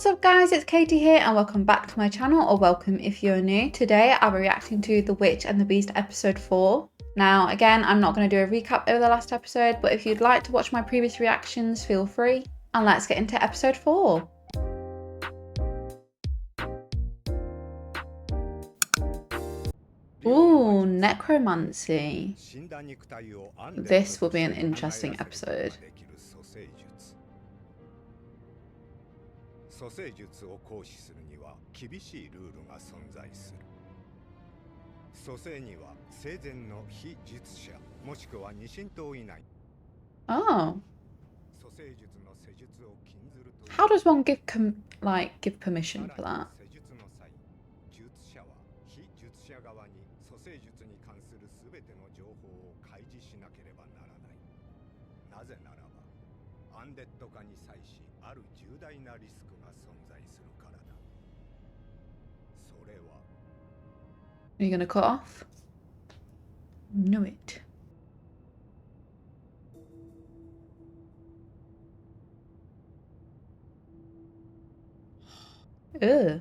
What's up guys, it's Katie here and welcome back to my channel, or welcome if you're new. Today I'll be reacting to The Witch and the Beast episode 4. Now again, I'm not going to do a recap over the last episode, but if you'd like to watch my previous reactions, feel free. And let's get into episode 4. Ooh, necromancy. This will be an interesting episode. 蘇生術を行使するには厳しいルールが存在する。蘇生には生前の非術者もしくは二神等以内。Oh. 蘇生術の施術を禁ずると。How does one give permission for that? 施術の際、術者は非術者側に蘇生術に関するすべての情報を開示しなければならない。なぜならば、アンデッド化に際しある重大なリスクが存在するからだ。それは。Are you gonna cut off? Knew it. Ugh.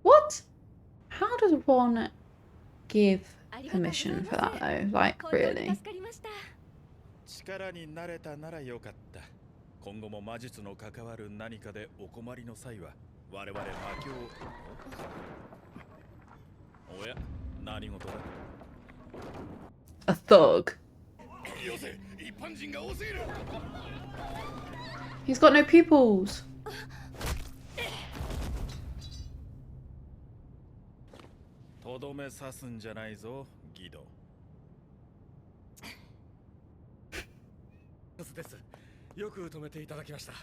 What? How does one give permission for that though? Like, really? 力になれたならよかった。今後も魔術の関わる何かでお困りの際は我々魔境を。おや、何事だ? A thug. He's got no pupils. とどめ刺すんじゃないぞ、ギド。です。よく止めていただきました。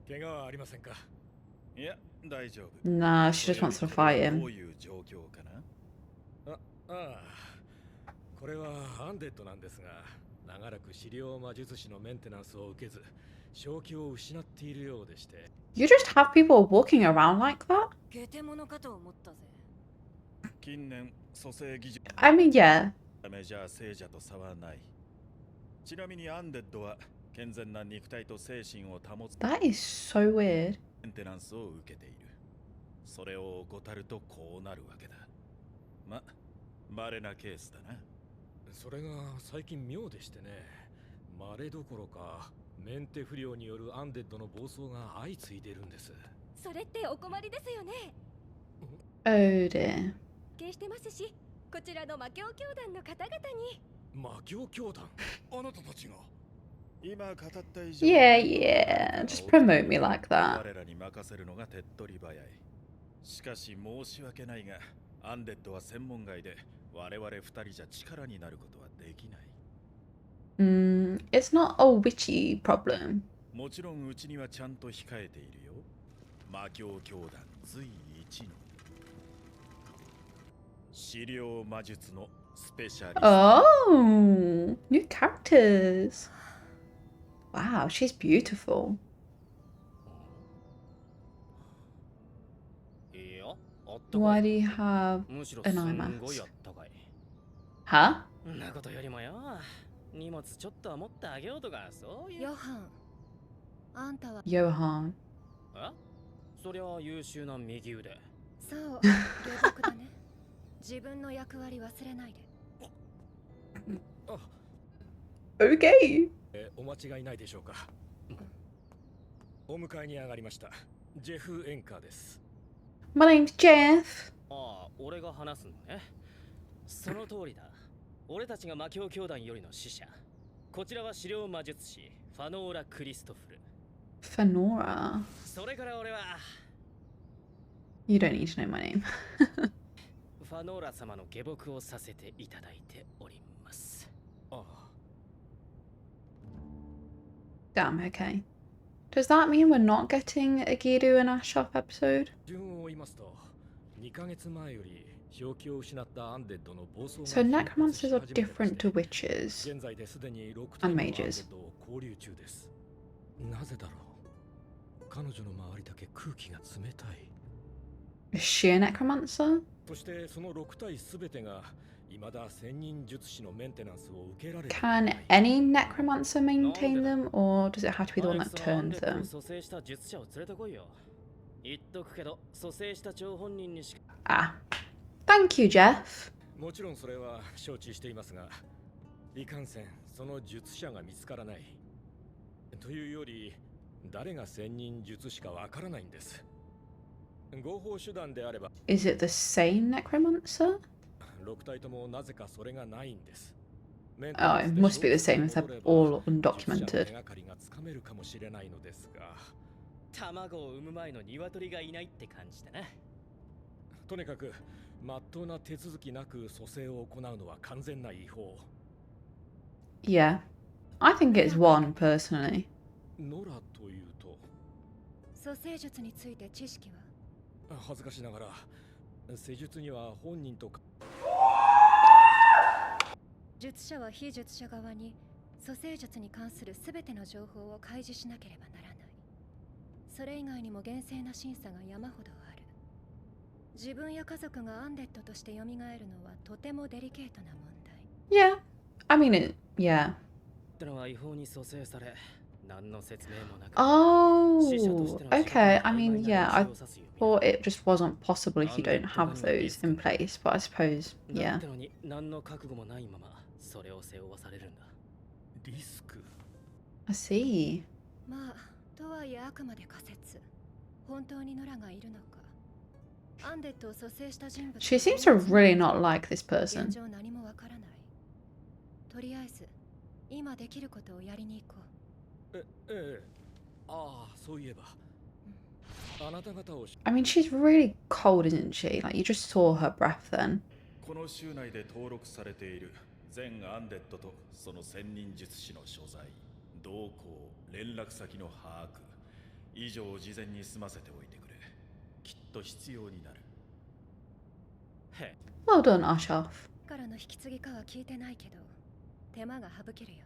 怪我はありませんか? いや、大丈夫。Nah, she just wants to fight him. どういう状況かな? これはアンデッドなんですが、長らく狩猟魔術師のメンテナンスを受けず、正気を失っているようでして。You just have people walking around like that? ゲテモノかと思ったぜ。近年、蘇生技術。I mean, yeah. メジャー聖者と差はない。ちなみにアンデッドは健全な肉体と精神を保つ。That is so weird. メンテナンスを受けている。それを怠るとこうなるわけだ。ま、稀なケースだな。それが最近妙でしてね。稀どころかメンテ不良によるアンデッドの暴走が相次いでいるんです。それってお困りですよね。Oh dear. 決してますし、こちらの魔教教団の方々に。魔教教団、あなたたちが。今語った以上。Yeah, yeah. Just promote me like that. 我らに任せるのが手っ取り早い。しかし申し訳ないが、アンデッドは専門外で我々二人じゃ力になることはできない。It's not a witchy problem. もちろんうちにはちゃんと控えているよ。魔教教団随一の狩猟魔術のスペシャリスト。Oh, new characters. Wow, she's beautiful. Why do you have an eye mask? Huh? なことよりもよ、荷物ちょっとは持ってあげようとかそういう。ヨハン、あんたは。Johan. え？そりゃ優秀な右腕。そう、下僕だね。自分の役割忘れないで。Okay. お間違いないでしょうか。お迎えに上がりました。ジェフ・エンカーです。My name's Jeff. ああ、俺が話すのね。その通りだ。俺たちが魔教教団よりの使者。こちらは狩猟魔術師ファノーラ・クリストフル。Fenora. それから俺は。You don't need to know my name. ファノーラ様の下僕をさせていただいております。Damn, okay. Does that mean we're not getting a Gidu and Ashoff episode? 順を追いますと、2ヶ月前より正気を失ったアンデッドの暴走が。So necromancers are different to witches 現在ですでに6体のアンデッドを交流中です。なぜだろう。彼女の周りだけ空気が冷たい。Is she a necromancer? そしてその6体すべてが未だ千人術師のメンテナンスを受けられてい Can ない any necromancer maintain them, or does it have to be the one that 早くそのアン turns デッドを them? 蘇生した術者を連れてこいよ。言っとくけど、蘇生した張本人にしか Ah. Thank you, Jeff. もちろんそれは承知していますが、いかんせんその術者が見つからない。というより、誰が千人術師かわからないんです。合法手段であれば、 Is it the same necromancer? 6体ともなぜかそれがないんです。 Oh, it must be the same if they're all undocumented. 手がかりがつかめるかもしれないのですが、卵を産む前の鶏がいないって感じだな。とにかく真っ当な手続きなく蘇生を行うのは完全な違法。 Yeah. I think it's one, personally. ノラというと、蘇生術について知識は？恥ずかしながら施術には本人とか術者は非術者側に蘇生術に関するすべての情報を開示しなければならない。それ以外にも厳正な審査が山ほどある。自分や家族がアンデッドとして蘇るのはとてもデリケートな問題。 Yeah. I mean, yeah. ってのは違法に蘇生され、何の説明もなく。 Oh, 死者としての okay. 資格 I に mean, 曖昧な yeah, 印 I 象を指す意味 thought it just wasn't possible if you don't have those in place, but I suppose, だ yeah. ってのに何の覚悟もないままそれを背負わされるんだ。リスク。 I see. まあ、とはいえあくまで仮説。本当にノラがいるのか。アンデッドを蘇生した人物。 She seems to really not like this 現 person. 状何もわからない。とりあえず、今できることをやりに行こう。ええ、ああ、そういえば。あなた方を I mean, she's really cold, isn't she? Like, you just saw her breath then. この州内で登録されている全アンデッドとその千人術師の所在、動向、連絡先の把握以上を事前に済ませておいてくれ。きっと必要になる。へ Well done, Ashraf. からの引き継ぎかは聞いてないけど、手間が省けるよ。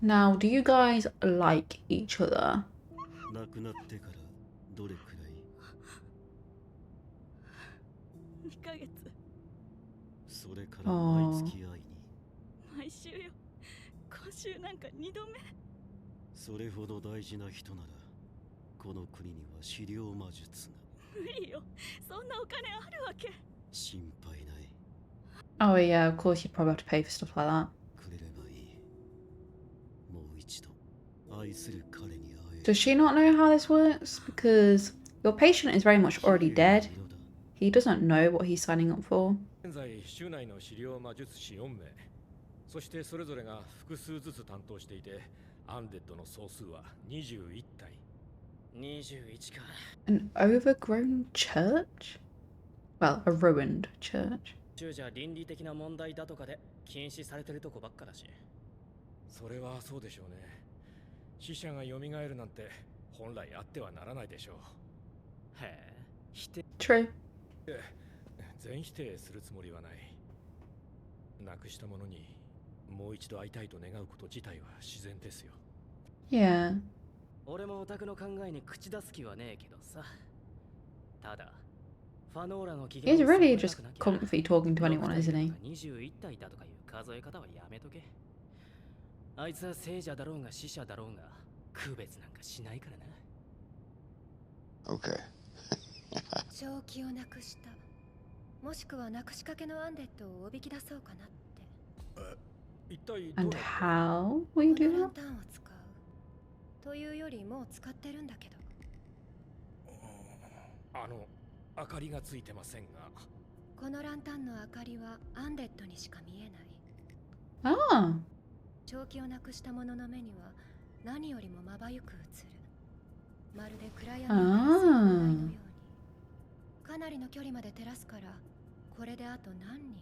Now, do you guys like each other? 亡くなってからどれくらい？ 2ヶ月。それから毎月会いに。毎週よ。今週なんか2度目。それほど大事な人ならこの国には資料魔術が。無理よ。そんなお金あるわけ。心配ない。 Oh, yeah, of course, you'd probably have to pay for stuff like that. くれればいい。もう一度愛する彼に会え。 Does she not know how this works? Because your patient is very much already dead. He doesn't know what he's signing up for. 現在州内の資料魔術師4名、そしてそれぞれが複数ずつ担当していて、アンデッドの総数は21体。 21か。 An overgrown church? Well, a ruined church. 州じゃ倫理的な問題だとかで禁止されてるとこばっかだし。それはそうでしょうね。死者が蘇るなんて本来あってはならないでしょう。へえ、否定。 True. 全否定するつもりはない。亡くした者にもう一度会いたいと願うこと自体は自然ですよ。 Yeah. 俺もオタクの考えに口出す気はねえけどさ。ただ、ファノーラの機嫌 He's を really 損 just ねたくなきゃ comfy talking to anyone, isn't he? 21体だとかいう数え方はやめとけ。あいつは聖者だろうが死者だろうが区別なんかしないからな。 Okay. 正気をなくした。もしくはなくしかけのアンデッドをおびき出そうかなって。一体どう And やって how will you この do ラン that? タンを使う。というよりもう使ってるんだけど。明かりがついてませんが。このランタンの明かりはアンデッドにしか見えない。 Ah. 正気をなくした者の目には何よりもまばゆく映る。まるで暗闇に照らす光のように。かなりの距離まで照らすから、これであと何人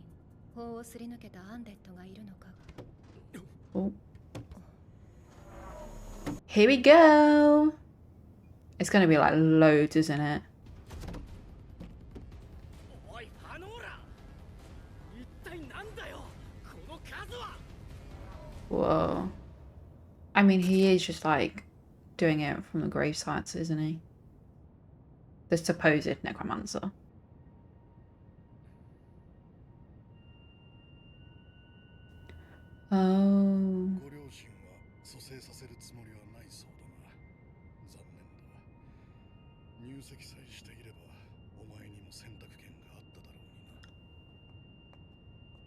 法をすり抜けたアンデッドがいるのかが。 Oh. Here we go. It's gonna be like loads, isn't it? おい、ファノーラ！一体なんだよ、この数は！ Whoa. I mean, he is just like doing it from the grave sites, isn't he? The supposed necromancer. Oh. ご両親は蘇生させるつもりはないそうだな。残念だ。入籍さえしていればお前にも選択権があっただろう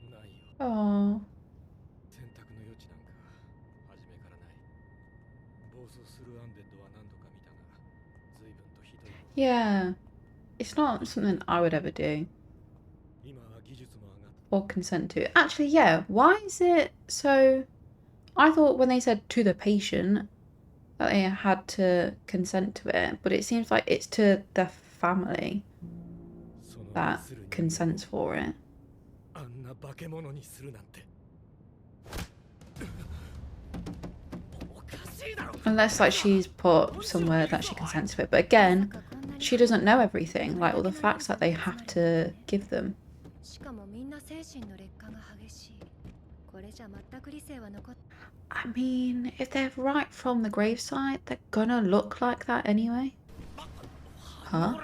にな。ないよ。 Oh. 選択の余地なんか初めからない。暴走するアンデッドは何度か見たが、随分とひどいもの。 Yeah. It's not something I would ever do 今は技術も上がっ or consent to. Actually, yeah. Why is it so? I thought when they said to the patient that they had to consent to it, but it seems like it's to the family その that 愛する人間を consents for it. あんな化け物にするなんて。おかしいだろ。 Unless like she's put somewhere that she consents to it. But again, she doesn't know everything, like all the facts that they have to give them. しかもみんな精神の劣化が激しい。これじゃ全く理性は残っ I mean, if they're right from the gravesite, they're gonna look like that anyway. Huh?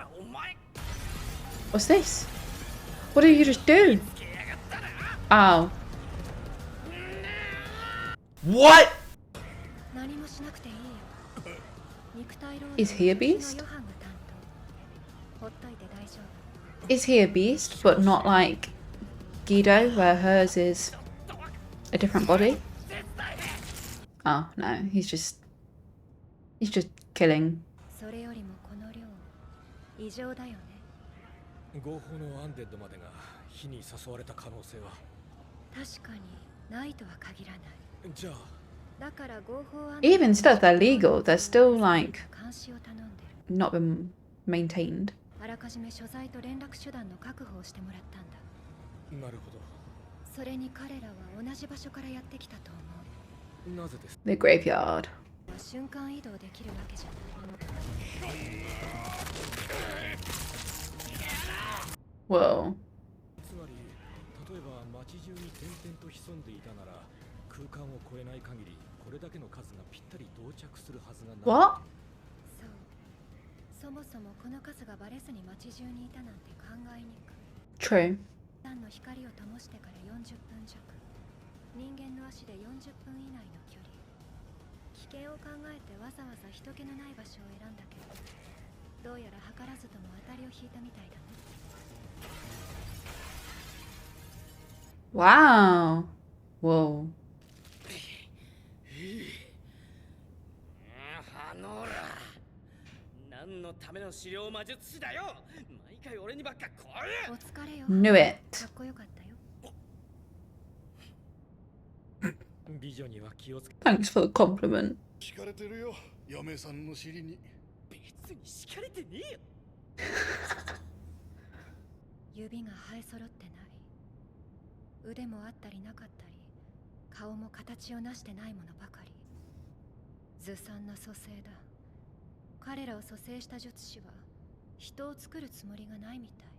What's this? What did you just do? Oh. What? 何もしなくていいよ。肉体労働 Is he a の beast? ヨハンが担当。ほっといて大丈夫。 Is he a beast, but not like Guido, where hers is a different body? Oh no, he's just killing. それよりもこの量異常だよね。合法のアンデッドまでが火に誘われた可能性は。確かにないとは限らない。じゃあだから合法アン Even still, they're legal. They're still like 監視を頼んでる。 not been maintained. あらかじめ所在と連絡手段の確保をしてもらったんだ。なるほど。それに彼らは同じ場所からやってきたと思う。なぜです？ The graveyard. 瞬間移動できるわけじゃない。 Whoa. つまり例えば街中に点々と潜んでいたなら、空間を超えない限りこれだけの数がぴったり同着するはずがない。 What? そう。そもそもこの数がバレずに街中にいたなんて考えにくい。 True. 単の光を灯してから40分弱。人間の足で40分以内の距離。危険を考えてわざわざ人気のない場所を選んだけど、どうやら図らずとも当たりを引いたみたいだね。 Wow. Whoa. ハノーラ、何のための資料魔術師だよ。毎回俺にばっかこおれ。疲れよ。 Knew か it. っこよかったよ。美女には気をつけ。 Thanks for the compliment. 敷かれてるよ、嫁さんの尻に。別に敷かれてねえよ。指が生え揃ってない。腕もあったりなかったり、顔も形をなしてないものばかり。ずさんな蘇生だ。彼らを蘇生した術師は人を作るつもりがないみたい。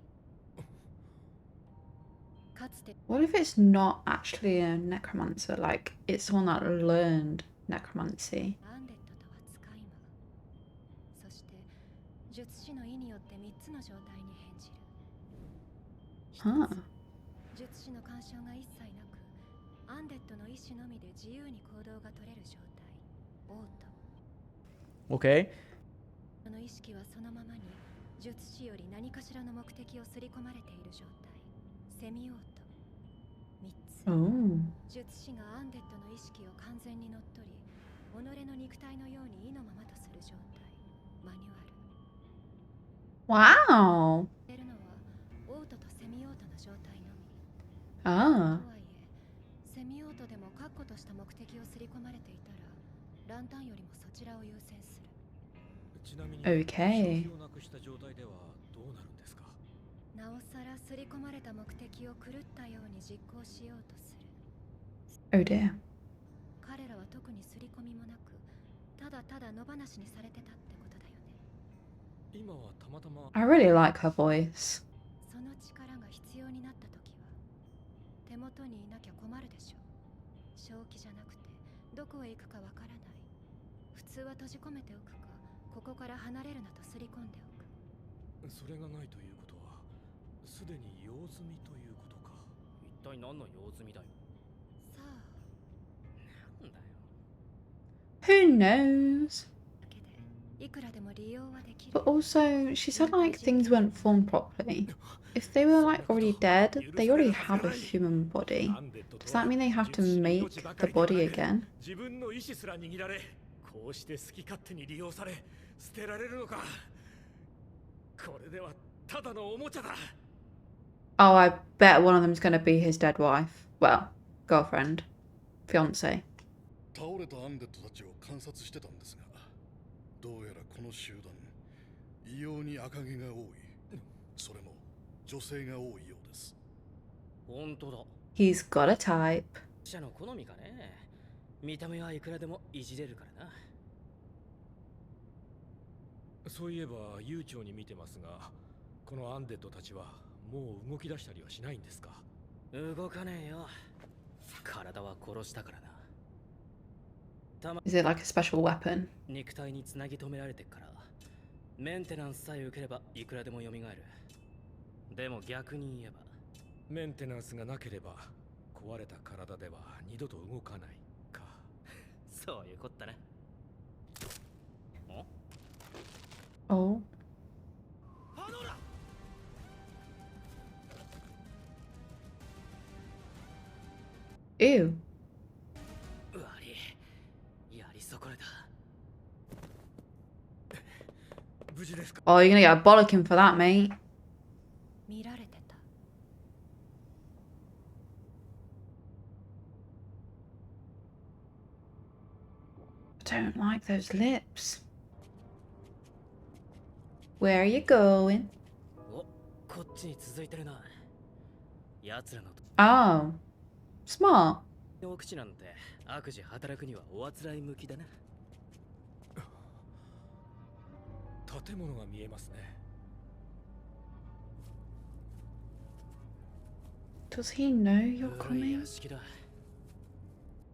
かつて What if it's not actually a necromancer? Like, it's someone that learned necromancy. アンデッドとは使い魔。そして術師の意によって3つの状態に変じる。 Huh. 術師の干渉が一切なく、アンデッドの意志のみで自由に行動が取れる状態。オート。 Okay. その意識はそのままに術師より何かしらの目的を刷り込まれている状態。セミオート。3つ。 Oh. 術師がアンデッドの意識を完全に乗っ取り、己の肉体のように意のままとする状態。マニュアル。 Wow. 出るのはオートとセミオートの状態のみ。 Ah. とはいえ、セミオートでも確固とした目的を刷り込まれていたら、ランタンよりもそちらを優先する。ちなみに、 Okay. 正気をなくした状態ではどうなるんですか？なおさら刷り込まれた目的を狂ったように実行しようとする。 Oh dear. 彼らは特に刷り込みもなく、ただただ野放しにされてたってことだよね。今はたまたま I really like her voice. その力が必要になった時は、手元にいなきゃ困るでしょ。正気じゃなくて、どこへ行くかわからない。普通は閉じ込めておくか、ここから離れるなと刷り込んでおく。それがないということは、すでに用済みということか。一体何の用済みだよ。さあ、Who knows? いくらでも利用はできる。 But also, she said like things weren't formed properly. If they were like already dead, they already have a human body. Does that mean they have to make the body again? 自分の意志すら握られ、こうして好き勝手に利用され、捨てられるのか。これではただのおもちゃだ。 Oh, I bet one of them's gonna be his dead wife. Well, girlfriend, fiance. 倒れたアンデッドたちを観察してたんですが、どうやらこの集団異様に赤毛が多い。それも女性が多いようです。本当だ。 He's got a type. 記者の好みかね。見た目はいくらでもいじれるからな。そういえば悠長に見てますが、このアンデッドたちはもう動き出したりはしないんですか？動かねえよ。体は殺したからな。 Is it like a special weapon? 肉体につなぎ止められてっから、メンテナンスさえ受ければいくらでも蘇る。でも逆に言えば、メンテナンスがなければ壊れた体では二度と動かないか。そういうこったね。Oh. Ew. 悪い。やり損ねた。無事ですか？ Oh, you're gonna get a bollocking for that, mate. 見られてた。 I don't like those lips. Where are you going? お、こっちに続いてるな。奴らの Oh. Smart. お口なんて悪事働くにはおあつらい向きだな。建物が見えますね。 Does he know you're 古い coming? 屋敷だ。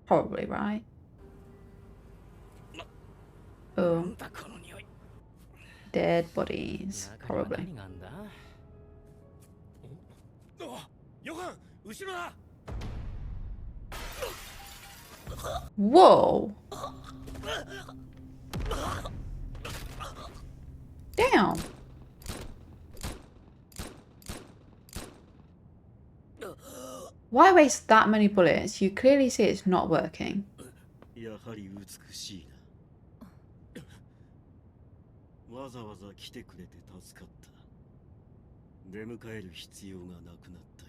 Probably, right? な Oh, んだこの匂い。 dead bodies. 中には Probably. 何があんだ？あ、ヨハン、後ろだ。 Whoa! Damn! Why waste that many bullets? You clearly see it's not working. やはり美しいな。わざわざ来てくれて助かった。出迎える必要がなくなったよ。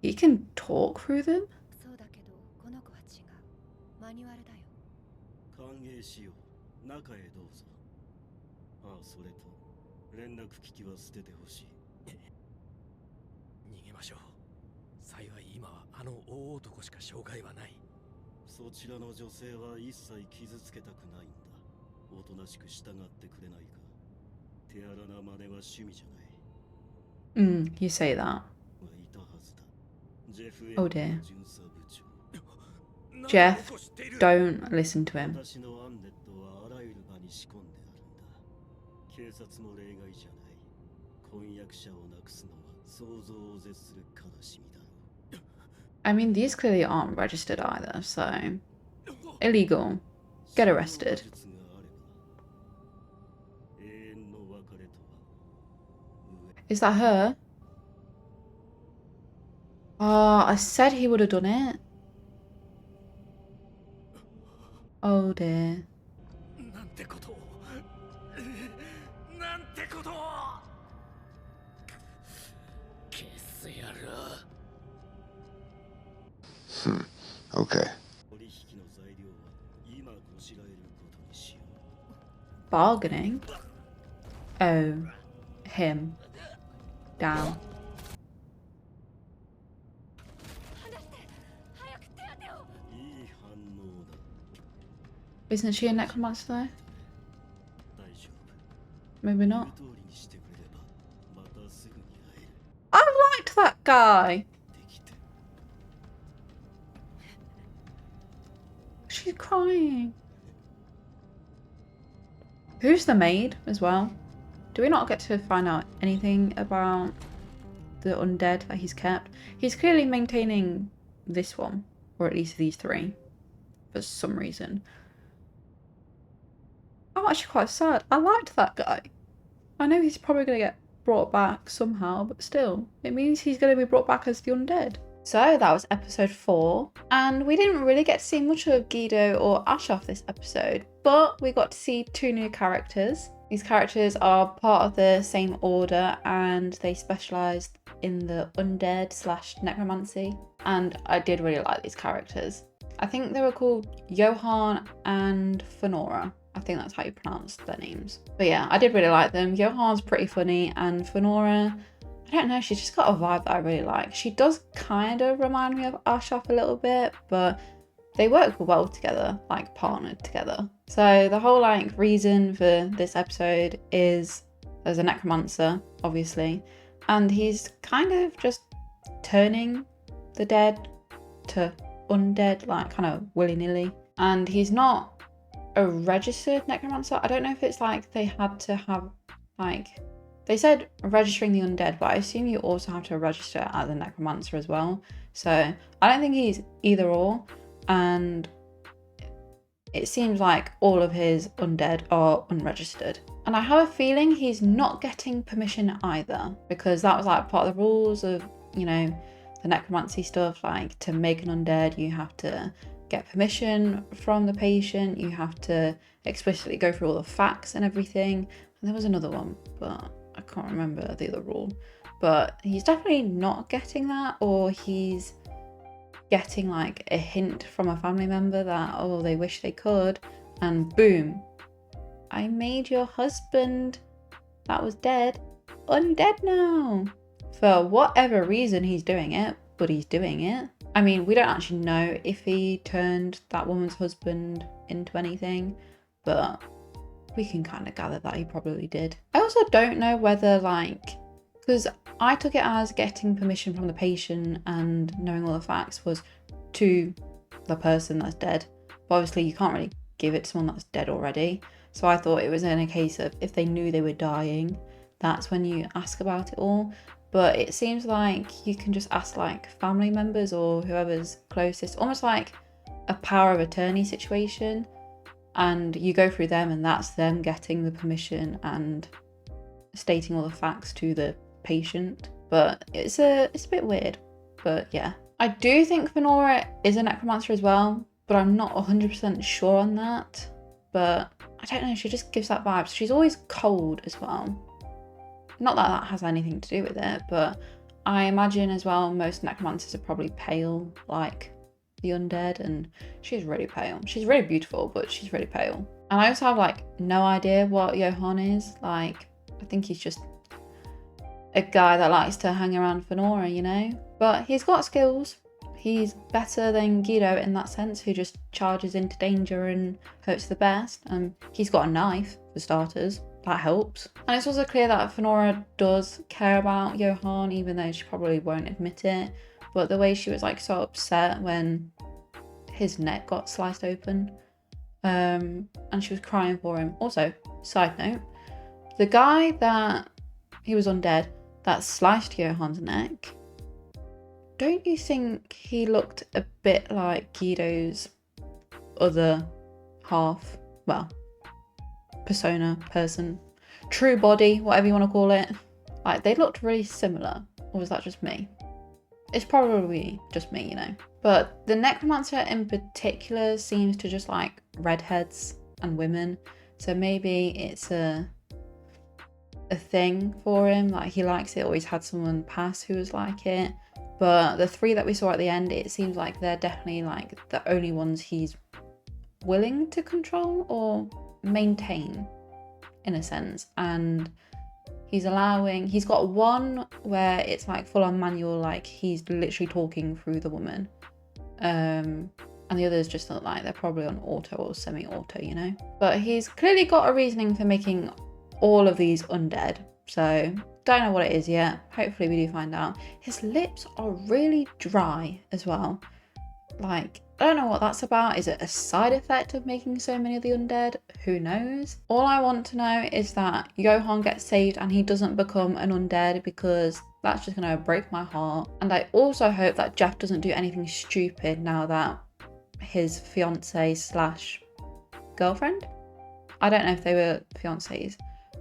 You can talk through them? そうだけど、この子は違う。マニュアルだよ。歓迎しよう。中へどうぞ。ああ、それと連絡機器は捨ててほしい。逃げましょう。幸い今はあの大男しか障害はない。そちらの女性は一切傷つけたくないんだ。おとなしく従ってくれないか。手荒な真似は趣味じゃない。 You say that. いたはずだ。ジェフ Oh dear. 巡査部長。 Jeff, don't listen to him. 私のアンデッドはあらゆる場に仕込んであるんだ。警察も例外じゃない。婚約者をなくすのは想像を絶する悲しみだろう。 I mean, these clearly aren't registered either, so illegal. Get arrested. 魔術があれば永遠の別れとは Is that her? Oh, I said he would have done it. Oh dear. なんてことを。なんてことを。消すやろ。 Okay. 取引の材料は今こしらえることにしよう。 Bargaining? Oh, him. Down. 離して早く手当てを。いい反応だ。 Isn't she a necromancer though? 大丈夫。 Maybe 言う not. 通りにしてくれればまたすぐに会える。 I liked that guy. できて。 She's crying. Who's the maid as well? Do we not get to find out anything about the undead that he's kept? He's clearly maintaining this one, or at least these three, for some reason. I'm actually quite sad. I liked that guy. I know he's probably going to get brought back somehow, but still, it means he's going to be brought back as the undead. So that was episode 4, and we didn't really get to see much of Guido or Ashoff this episode, but we got to see 2 new characters. These characters are part of the same order, and they specialise in the undead / necromancy, and I did really like these characters. I think they were called Johan and Fenora. I think that's how you pronounce their names. But yeah, I did really like them. Johan's pretty funny, and Fenora, I don't know, she's just got a vibe that I really like. She does kind of remind me of Ashoff a little bit, but they work well together, like partnered together. So the whole like reason for this episode is there's a necromancer, obviously, and he's kind of just turning the dead to undead, like kind of willy-nilly. And he's not a registered necromancer. I don't know if it's like they had to have, like, they said registering the undead, but I assume you also have to register as a necromancer as well. So I don't think he's either or, and it seems like all of his undead are unregistered. And I have a feeling he's not getting permission either, because that was like part of the rules of, you know, the necromancy stuff. Like, to make an undead, you have to get permission from the patient, you have to explicitly go through all the facts and everything. And there was another one, but I can't remember the other rule. But he's definitely not getting that, or he's getting like a hint from a family member that, oh, they wish they could, and boom, I made your husband that was dead undead now. For whatever reason he's doing it, but he's doing it. I mean, we don't actually know if he turned that woman's husband into anything, but we can kind of gather that he probably did. I also don't know whether, like, because I took it as getting permission from the patient and knowing all the facts was to the person that's dead. But obviously you can't really give it to someone that's dead already. So I thought it was in a case of if they knew they were dying, that's when you ask about it all. But it seems like you can just ask like family members or whoever's closest, almost like a power of attorney situation. And you go through them, and that's them getting the permission and stating all the facts to the patient. But it's a bit weird. But yeah, I do think Fenora is a necromancer as well, but I'm not 100% sure on that. But I don't know, she just gives that vibe. She's always cold as well. Not that that has anything to do with it, but I imagine as well most necromancers are probably pale, like the undead, and she's really pale. She's really beautiful, but she's really pale. And I also have like no idea what Johan is. Like, I think he's just a guy that likes to hang around Fenora, you know? But he's got skills. He's better than Guido in that sense, who just charges into danger and hopes for the best. He's got a knife, for starters. That helps. And it's also clear that Fenora does care about Johan, even though she probably won't admit it. But the way she was like so upset when his neck got sliced open, and she was crying for him. Also, side note, the guy that he was undead that sliced Johan's neck, don't you think he looked a bit like Guido's other half? Well, persona, person, true body, whatever you want to call it. Like, they looked really similar. Or was that just me? It's probably just me, you know. But the necromancer in particular seems to just like redheads and women. So maybe it's a thing for him. Like, he likes it, or he's had someone pass who was like it. But the 3 that we saw at the end, it seems like they're definitely like the only ones he's willing to control or maintain in a sense. And he's got one where it's like full on manual, like he's literally talking through the woman, and the others just look like they're probably on auto or semi-auto, you know. But he's clearly got a reasoning for making all of these undead, so don't know what it is yet. Hopefully we do find out. His lips are really dry as well. Like, I don't know what that's about. Is it a side effect of making so many of the undead? Who knows? All I want to know is that Johan gets saved and he doesn't become an undead, because that's just going to break my heart. And I also hope that Jeff doesn't do anything stupid now that his fiance slash girlfriend. I don't know if they were fiancés,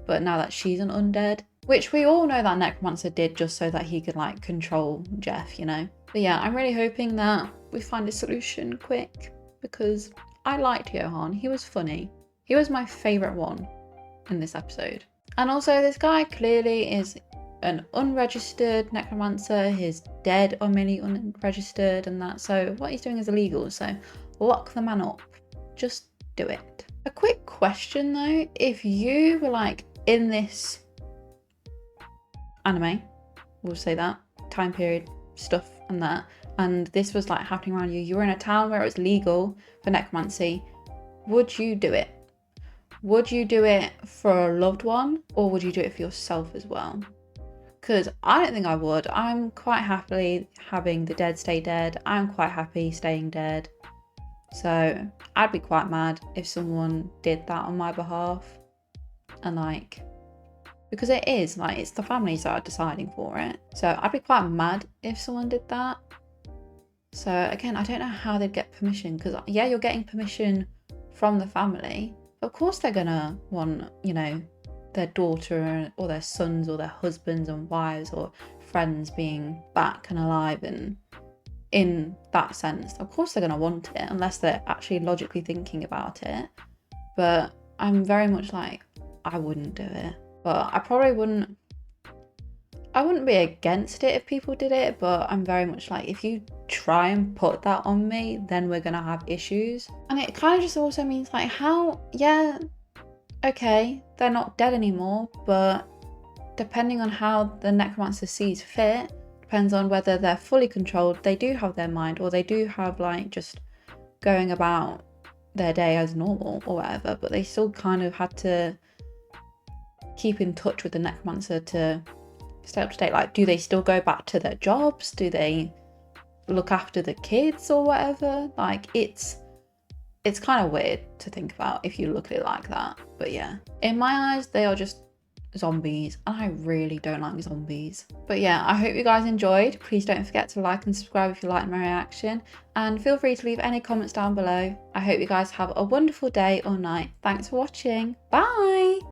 but now that she's an undead, which we all know that Necromancer did just so that he could like control Jeff, you know. But yeah, I'm really hoping that we find a solution quick, because I liked Johan. He was funny. He was my favourite one in this episode. And also this guy clearly is an unregistered necromancer. His dead are merely unregistered and that. So what he's doing is illegal. So lock the man up. Just do it. A quick question though, if you were like in this anime, we'll say that, time period stuff and that, and this was like happening around you, you were in a town where it was legal for necromancy, would you do it? Would you do it for a loved one, or would you do it for yourself as well? Because I don't think I would. I'm quite happily having the dead stay dead. I'm quite happy staying dead. So I'd be quite mad if someone did that on my behalf. And like, because it is like, it's the families that are deciding for it. So I'd be quite mad if someone did that. So again, I don't know how they'd get permission, because yeah, you're getting permission from the family. Of course they're gonna want, you know, their daughter or their sons or their husbands and wives or friends being back and alive, and in that sense, of course they're gonna want it, unless they're actually logically thinking about it. But I'm very much like, I wouldn't do it. But I probably wouldn't, I wouldn't be against it if people did it, but I'm very much like, if you try and put that on me, then we're gonna have issues. And it kind of just also means like, how, yeah, okay, they're not dead anymore, but depending on how the necromancer sees fit, depends on whether they're fully controlled, they do have their mind, or they do have like just going about their day as normal or whatever, but they still kind of had to keep in touch with the necromancer to stay up to date. Like, do they still go back to their jobs? Do they look after the kids or whatever? Like, it's kind of weird to think about if you look at it like that. But yeah, in my eyes, they are just zombies, and I really don't like zombies. But yeah, I hope you guys enjoyed. Please don't forget to like and subscribe if you liked my reaction, and feel free to leave any comments down below. I hope you guys have a wonderful day or night. Thanks for watching. Bye!